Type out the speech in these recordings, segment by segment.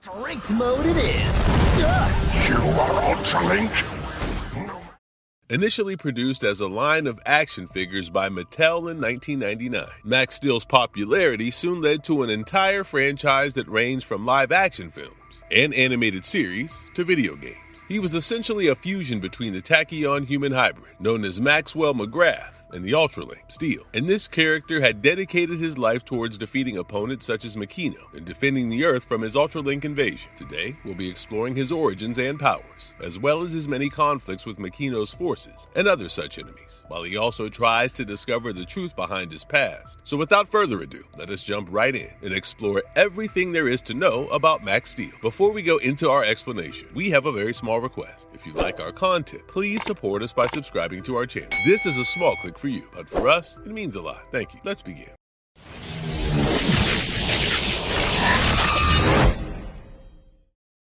Strength mode it is! Ugh. You are Ultralink? Initially produced as a line of action figures by Mattel in 1999, Max Steel's popularity soon led to an entire franchise that ranged from live-action films and animated series to video games. He was essentially a fusion between the Tachyon human hybrid, known as Maxwell McGrath, and the Ultralink, Steel. And this character had dedicated his life towards defeating opponents such as Makino and defending the Earth from his Ultralink invasion. Today, we'll be exploring his origins and powers, as well as his many conflicts with Makino's forces and other such enemies, while he also tries to discover the truth behind his past. So without further ado, let us jump right in and explore everything there is to know about Max Steel. Before we go into our explanation, we have a very small request. If you like our content, please support us by subscribing to our channel. This is a small click for you, but for us, it means a lot. Thank you. Let's begin.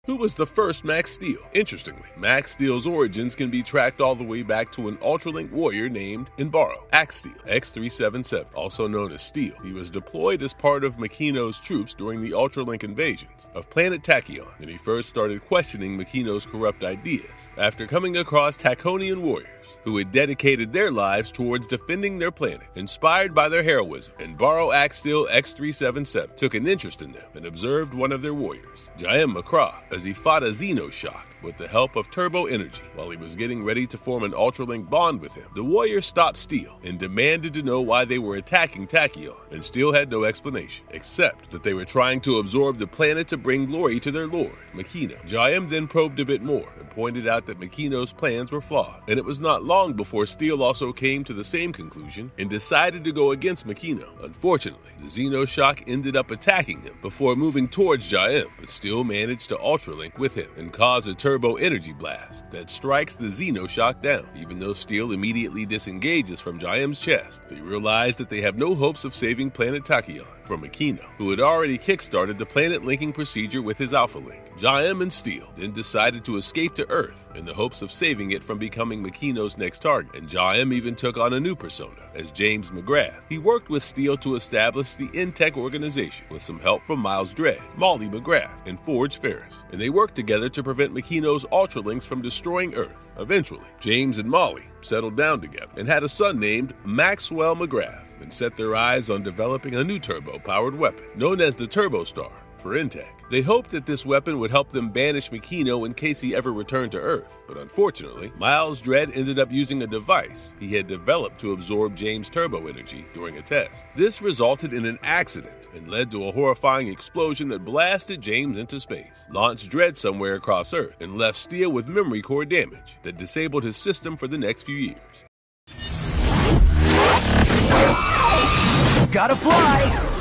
Who was the first Max Steel? Interestingly, Max Steel's origins can be tracked all the way back to an Ultralink warrior named Inbaro Steel X377, also known as Steel. He was deployed as part of Makino's troops during the Ultralink invasions of planet Tachyon, and he first started questioning Makino's corrupt ideas after coming across Tachonian warriors who had dedicated their lives towards defending their planet. Inspired by their heroism, Inbaro Steel X377 took an interest in them and observed one of their warriors, Jaim Makra, as he fought a Xenoshock with the help of turbo energy. While he was getting ready to form an Ultralink bond with him, the warrior stopped Steel and demanded to know why they were attacking Tachyon, and Steel had no explanation, except that they were trying to absorb the planet to bring glory to their lord, Makino. Jaim then probed a bit more and pointed out that Makino's plans were flawed, and it was not long before Steel also came to the same conclusion and decided to go against Makino. Unfortunately, the Xenoshock ended up attacking him before moving towards Jaim, but Steel managed to Ultralink with him and cause a turbo energy blast that strikes the Xenoshock down. Even though Steel immediately disengages from Jaim's chest, they realize that they have no hopes of saving planet Tachyon from Makino, who had already kickstarted the planet linking procedure with his Alpha Link. Jaim and Steel then decided to escape to Earth in the hopes of saving it from becoming Makino's next target, and Jaim even took on a new persona as James McGrath. He worked with Steel to establish the N-Tek organization with some help from Miles Dredd, Molly McGrath, and Forge Ferris, and they worked together to prevent Makino's Ultralinks from destroying Earth. Eventually, James and Molly settled down together and had a son named Maxwell McGrath, and set their eyes on developing a new turbo-powered weapon known as the Turbo Star for N-Tek. They hoped that this weapon would help them banish Makino in case he ever returned to Earth, but unfortunately, Miles Dredd ended up using a device he had developed to absorb James' turbo energy during a test. This resulted in an accident and led to a horrifying explosion that blasted James into space, launched Dredd somewhere across Earth, and left Steel with memory core damage that disabled his system for the next few years. Gotta fly!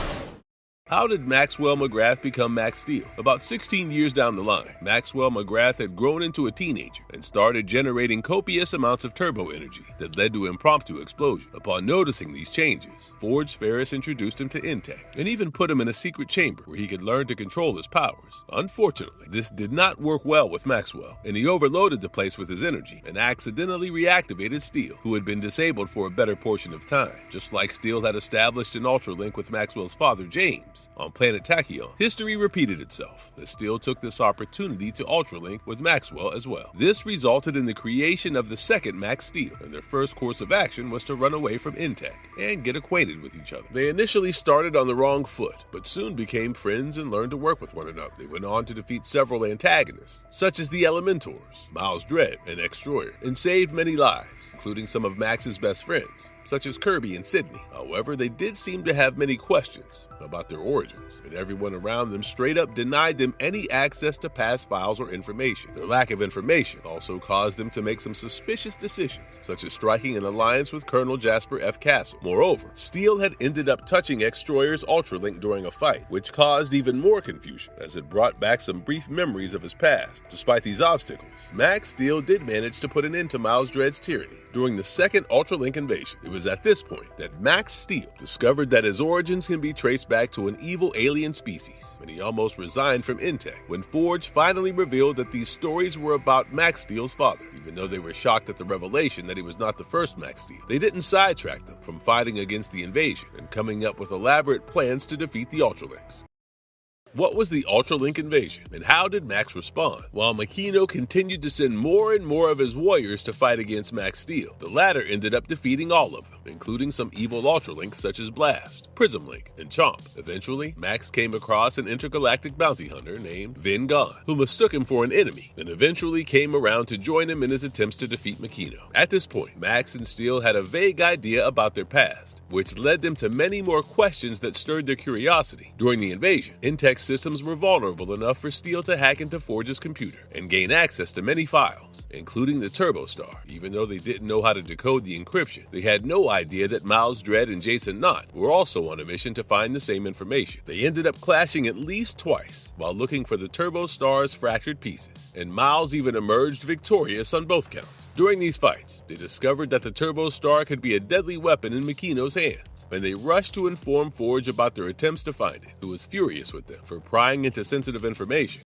How did Maxwell McGrath become Max Steel? About 16 years down the line, Maxwell McGrath had grown into a teenager and started generating copious amounts of turbo energy that led to impromptu explosion. Upon noticing these changes, Forge Ferris introduced him to N-Tek and even put him in a secret chamber where he could learn to control his powers. Unfortunately, this did not work well with Maxwell, and he overloaded the place with his energy and accidentally reactivated Steel, who had been disabled for a better portion of time. Just like Steel had established an Ultralink with Maxwell's father, James, on planet Tachyon, history repeated itself as Steel took this opportunity to Ultralink with Maxwell as well. This resulted in the creation of the second Max Steel, and their first course of action was to run away from N-Tek and get acquainted with each other. They initially started on the wrong foot, but soon became friends and learned to work with one another. They went on to defeat several antagonists, such as the Elementors, Miles Dredd, and X-Destroyer, and saved many lives, including some of Max's best friends, such as Kirby and Sydney. However, they did seem to have many questions about their origins, and everyone around them straight up denied them any access to past files or information. Their lack of information also caused them to make some suspicious decisions, such as striking an alliance with Colonel Jasper F. Castle. Moreover, Steel had ended up touching X-Destroyer's Ultralink during a fight, which caused even more confusion, as it brought back some brief memories of his past. Despite these obstacles, Max Steel did manage to put an end to Miles Dredd's tyranny during the second Ultralink invasion. It was at this point that Max Steel discovered that his origins can be traced back to an evil alien species, and he almost resigned from N-Tek when Forge finally revealed that these stories were about Max Steel's father. Even though they were shocked at the revelation that he was not the first Max Steel, they didn't sidetrack them from fighting against the invasion and coming up with elaborate plans to defeat the Ultralinks. What was the Ultralink invasion, and how did Max respond? While Makino continued to send more and more of his warriors to fight against Max Steel, the latter ended up defeating all of them, including some evil Ultralinks such as Blast, Prismlink, and Chomp. Eventually, Max came across an intergalactic bounty hunter named Vin Gon, who mistook him for an enemy, and eventually came around to join him in his attempts to defeat Makino. At this point, Max and Steel had a vague idea about their past, which led them to many more questions that stirred their curiosity. During the invasion, N-Tek systems were vulnerable enough for Steel to hack into Forge's computer and gain access to many files, including the Turbo Star. Even though they didn't know how to decode the encryption, they had no idea that Miles Dredd and Jason Knott were also on a mission to find the same information. They ended up clashing at least twice while looking for the Turbo Star's fractured pieces, and Miles even emerged victorious on both counts. During these fights, they discovered that the Turbo Star could be a deadly weapon in Makino's hands, and they rushed to inform Forge about their attempts to find it, who was furious with them for prying into sensitive information.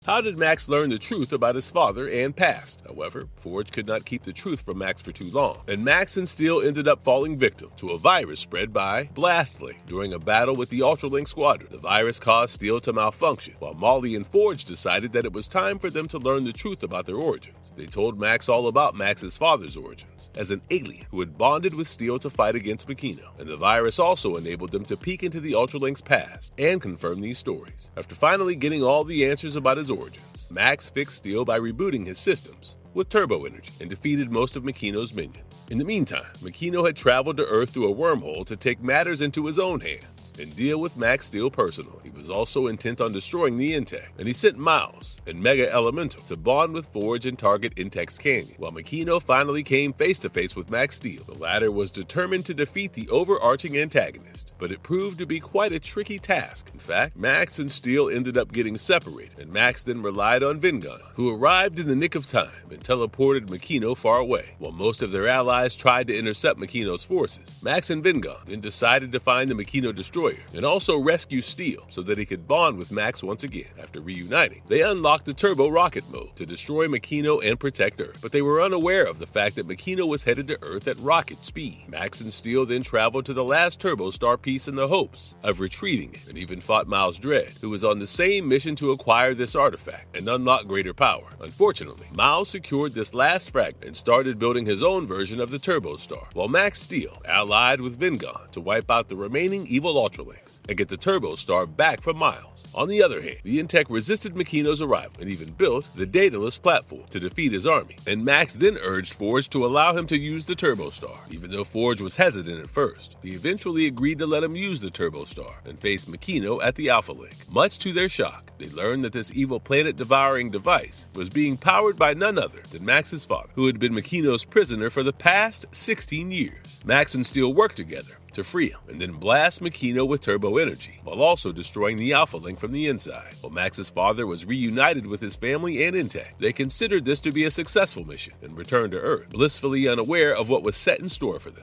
How did Max learn the truth about his father and past? However, Forge could not keep the truth from Max for too long, and Max and Steel ended up falling victim to a virus spread by Blast-Link during a battle with the Ultralink Squadron. The virus caused Steel to malfunction, while Molly and Forge decided that it was time for them to learn the truth about their origins. They told Max all about Max's father's origins, as an alien who had bonded with Steel to fight against Makino, and the virus also enabled them to peek into the Ultralink's past and confirm these stories. After finally getting all the answers about his origins, Max fixed Steel by rebooting his systems with turbo energy and defeated most of Makino's minions. In the meantime, Makino had traveled to Earth through a wormhole to take matters into his own hands and deal with Max Steel personally. He was also intent on destroying the N-Tek, and he sent Miles and Mega Elemental to bond with Forge and target N-Tek's canyon. While Makino finally came face to face with Max Steel, the latter was determined to defeat the overarching antagonist, but it proved to be quite a tricky task. In fact, Max and Steel ended up getting separated, and Max then relied on Vin Gon, who arrived in the nick of time and teleported Makino far away. While most of their allies tried to intercept Makino's forces, Max and Vin Gon then decided to find the Makino destroyer and also rescue Steel so that he could bond with Max once again. After reuniting, they unlocked the turbo rocket mode to destroy Makino and protect Earth, but they were unaware of the fact that Makino was headed to Earth at rocket speed. Max and Steel then traveled to the last Turbo Star piece in the hopes of retrieving it, and even fought Miles Dredd, who was on the same mission to acquire this artifact and unlock greater power. Unfortunately, Miles secured this last fragment and started building his own version of the Turbo Star, while Max Steel allied with Vin Gon to wipe out the remaining evil Ultralinks and get the Turbo Star back from Miles. On the other hand, the N-Tek resisted Makino's arrival and even built the Daedalus platform to defeat his army, and Max then urged Forge to allow him to use the Turbo Star. Even though Forge was hesitant at first, he eventually agreed to let him use the Turbo Star and face Makino at the Alpha Link. Much to their shock, they learned that this evil planet-devouring device was being powered by none other than Max's father, who had been Makino's prisoner for the past 16 years. Max and Steel worked together to free him and then blast Makino with turbo energy, while also destroying the Alpha Link from the inside. While Max's father was reunited with his family and N-Tek, they considered this to be a successful mission and returned to Earth, blissfully unaware of what was set in store for them.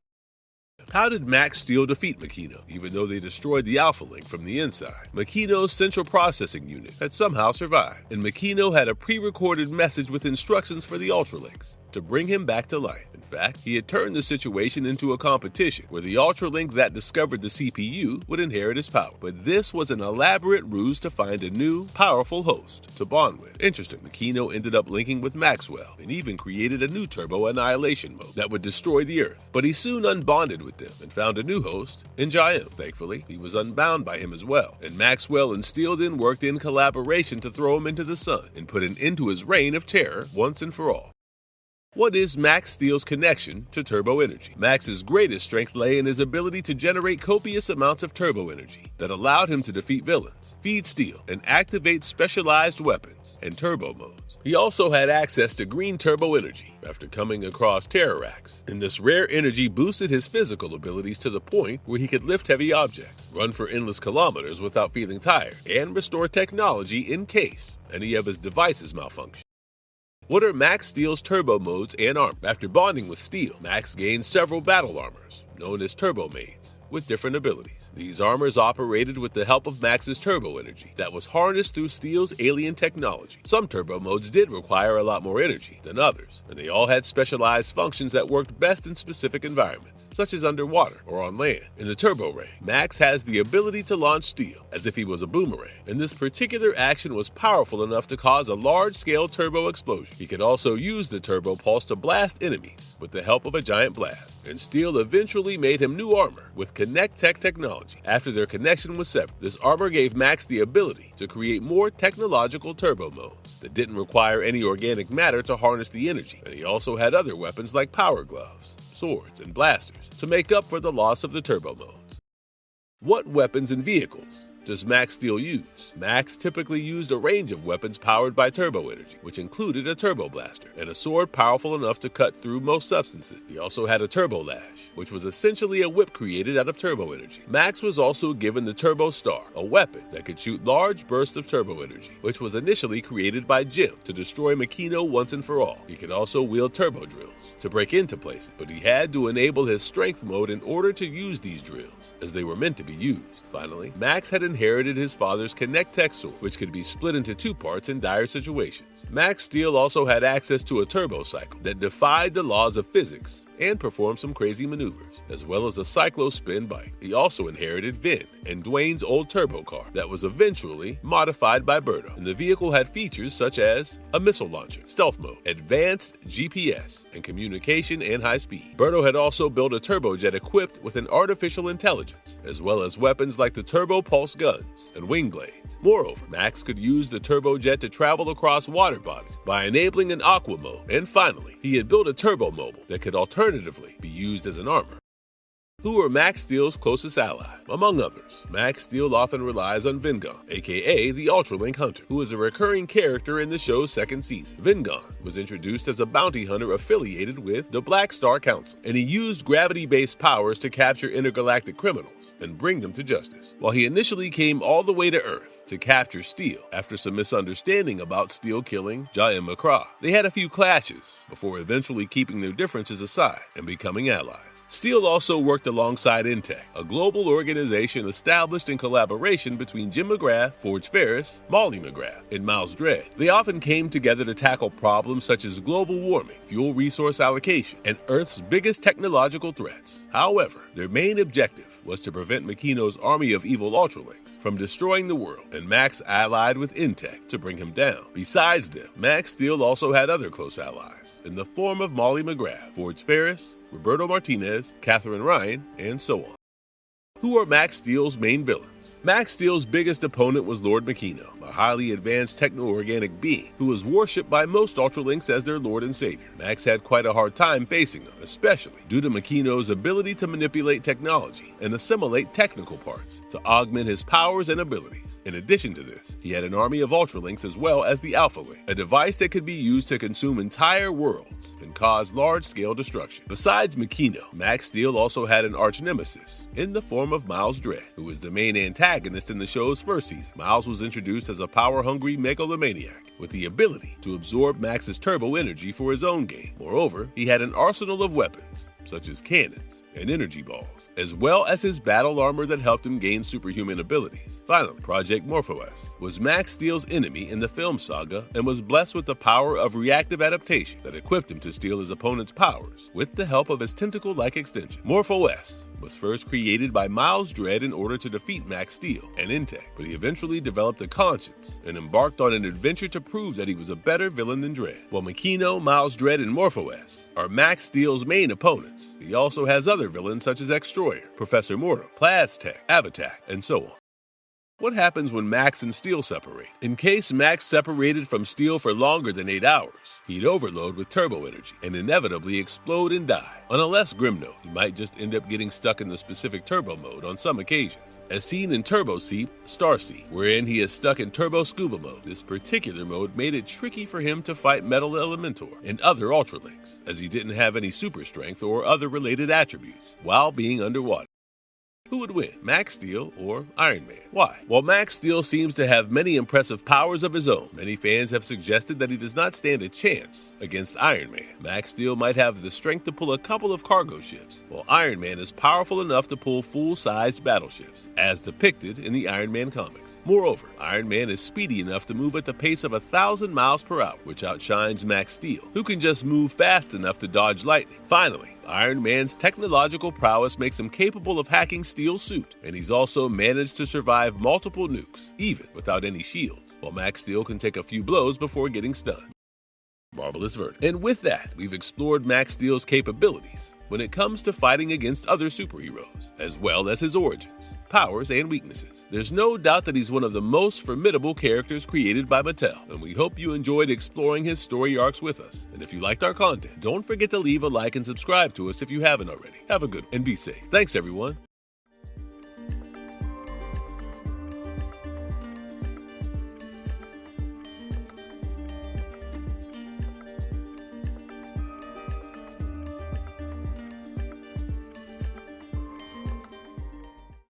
How did Max Steel defeat Makino, even though they destroyed the Alpha Link from the inside? Makino's central processing unit had somehow survived, and Makino had a pre-recorded message with instructions for the Ultralinks to bring him back to life. In fact, he had turned the situation into a competition where the Ultralink that discovered the CPU would inherit his power. But this was an elaborate ruse to find a new, powerful host to bond with. Interesting, Makino ended up linking with Maxwell and even created a new turbo annihilation mode that would destroy the Earth. But he soon unbonded with them and found a new host in Jaim. Thankfully, he was unbound by him as well, and Maxwell and Steel then worked in collaboration to throw him into the sun and put an end to his reign of terror once and for all. What is Max Steel's connection to turbo energy? Max's greatest strength lay in his ability to generate copious amounts of turbo energy that allowed him to defeat villains, feed Steel, and activate specialized weapons and turbo modes. He also had access to green turbo energy after coming across Terrorax, and this rare energy boosted his physical abilities to the point where he could lift heavy objects, run for endless kilometers without feeling tired, and restore technology in case any of his devices malfunction. What are Max Steel's turbo modes and armor? After bonding with Steel, Max gained several battle armors, known as turbo maids, with different abilities. These armors operated with the help of Max's turbo energy that was harnessed through Steel's alien technology. Some turbo modes did require a lot more energy than others, and they all had specialized functions that worked best in specific environments, such as underwater or on land. In the turbo ring, Max has the ability to launch Steel as if he was a boomerang, and this particular action was powerful enough to cause a large-scale turbo explosion. He could also use the turbo pulse to blast enemies with the help of a giant blast, and Steel eventually made him new armor with N-Tek technology. After their connection was severed, this armor gave Max the ability to create more technological turbo modes that didn't require any organic matter to harness the energy, and he also had other weapons like power gloves, swords, and blasters to make up for the loss of the turbo modes. What weapons and vehicles does Max Steel use? Max typically used a range of weapons powered by turbo energy, which included a turbo blaster and a sword powerful enough to cut through most substances. He also had a turbo lash, which was essentially a whip created out of turbo energy. Max was also given the Turbo Star, a weapon that could shoot large bursts of turbo energy, which was initially created by Jim to destroy Makino once and for all. He could also wield turbo drills to break into places, but he had to enable his strength mode in order to use these drills, as they were meant to be used. Finally, Max had inherited his father's N-Tek sword, which could be split into two parts in dire situations. Max Steel also had access to a turbo cycle that defied the laws of physics and performed some crazy maneuvers, as well as a cyclo-spin bike. He also inherited Vin and Dwayne's old turbo car that was eventually modified by Berto, and the vehicle had features such as a missile launcher, stealth mode, advanced GPS, and communication and high speed. Berto had also built a turbojet equipped with an artificial intelligence, as well as weapons like the turbo pulse guns and wing blades. Moreover, Max could use the turbojet to travel across water bodies by enabling an aqua mode, and finally, he had built a turbo mobile that could alternatively be used as an armor. Who are Max Steel's closest ally? Among others, Max Steel often relies on Vingon, aka the Ultralink Hunter, who is a recurring character in the show's second season. Vingon was introduced as a bounty hunter affiliated with the Black Star Council, and he used gravity-based powers to capture intergalactic criminals and bring them to justice. While he initially came all the way to Earth to capture Steel after some misunderstanding about Steel killing Jaim Makra, they had a few clashes before eventually keeping their differences aside and becoming allies. Steel also worked alongside N-Tek, a global organization established in collaboration between Jim McGrath, Forge Ferris, Molly McGrath, and Miles Dredd. They often came together to tackle problems such as global warming, fuel resource allocation, and Earth's biggest technological threats. However, their main objective was to prevent Makino's army of evil Ultralinks from destroying the world, and Max allied with N-Tek to bring him down. Besides them, Max Steel also had other close allies in the form of Molly McGrath, Forge Ferris, Roberto Martinez, Catherine Ryan, and so on. Who are Max Steel's main villains? Max Steel's biggest opponent was Lord Makino, a highly advanced techno-organic being who was worshipped by most Ultralinks as their lord and savior. Max had quite a hard time facing him, especially due to Makino's ability to manipulate technology and assimilate technical parts to augment his powers and abilities. In addition to this, he had an army of Ultralinks as well as the Alpha Link, a device that could be used to consume entire worlds and cause large-scale destruction. Besides Makino, Max Steel also had an arch-nemesis in the form of Miles Dredd, who was the main antagonist in the show's first season. Miles was introduced as a power-hungry megalomaniac with the ability to absorb Max's turbo energy for his own gain. Moreover, he had an arsenal of weapons, such as cannons and energy balls, as well as his battle armor that helped him gain superhuman abilities. Finally, Project Morpho-S was Max Steel's enemy in the film saga and was blessed with the power of reactive adaptation that equipped him to steal his opponent's powers with the help of his tentacle-like extension. Morpho-S was first created by Miles Dredd in order to defeat Max Steel and N-Tek, but he eventually developed a conscience and embarked on an adventure to prove that he was a better villain than Dredd. While Makino, Miles Dredd, and Morpho-S are Max Steel's main opponents, he also has other villains such as Extroyer, Professor Morto, Plaz-Tech, Avatak, and so on. What happens when Max and Steel separate? In case Max separated from Steel for longer than 8 hours, he'd overload with turbo energy and inevitably explode and die. On a less grim note, he might just end up getting stuck in the specific turbo mode on some occasions, as seen in Turbo Seep, Starseed, wherein he is stuck in turbo scuba mode. This particular mode made it tricky for him to fight Metal Elementor and other Ultralinks, as he didn't have any super strength or other related attributes while being underwater. Who would win, Max Steel or Iron Man? Why? While Max Steel seems to have many impressive powers of his own, many fans have suggested that he does not stand a chance against Iron Man. Max Steel might have the strength to pull a couple of cargo ships, while Iron Man is powerful enough to pull full-sized battleships, as depicted in the Iron Man comics. Moreover, Iron Man is speedy enough to move at the pace of 1,000 miles per hour, which outshines Max Steel, who can just move fast enough to dodge lightning. Finally, Iron Man's technological prowess makes him capable of hacking Steel's suit, and he's also managed to survive multiple nukes, even without any shields, while Max Steel can take a few blows before getting stunned. Marvelous verdict. And with that, we've explored Max Steel's capabilities when it comes to fighting against other superheroes, as well as his origins, powers, and weaknesses. There's no doubt that he's one of the most formidable characters created by Mattel, and we hope you enjoyed exploring his story arcs with us. And if you liked our content, don't forget to leave a like and subscribe to us if you haven't already. Have a good one and be safe. Thanks, everyone.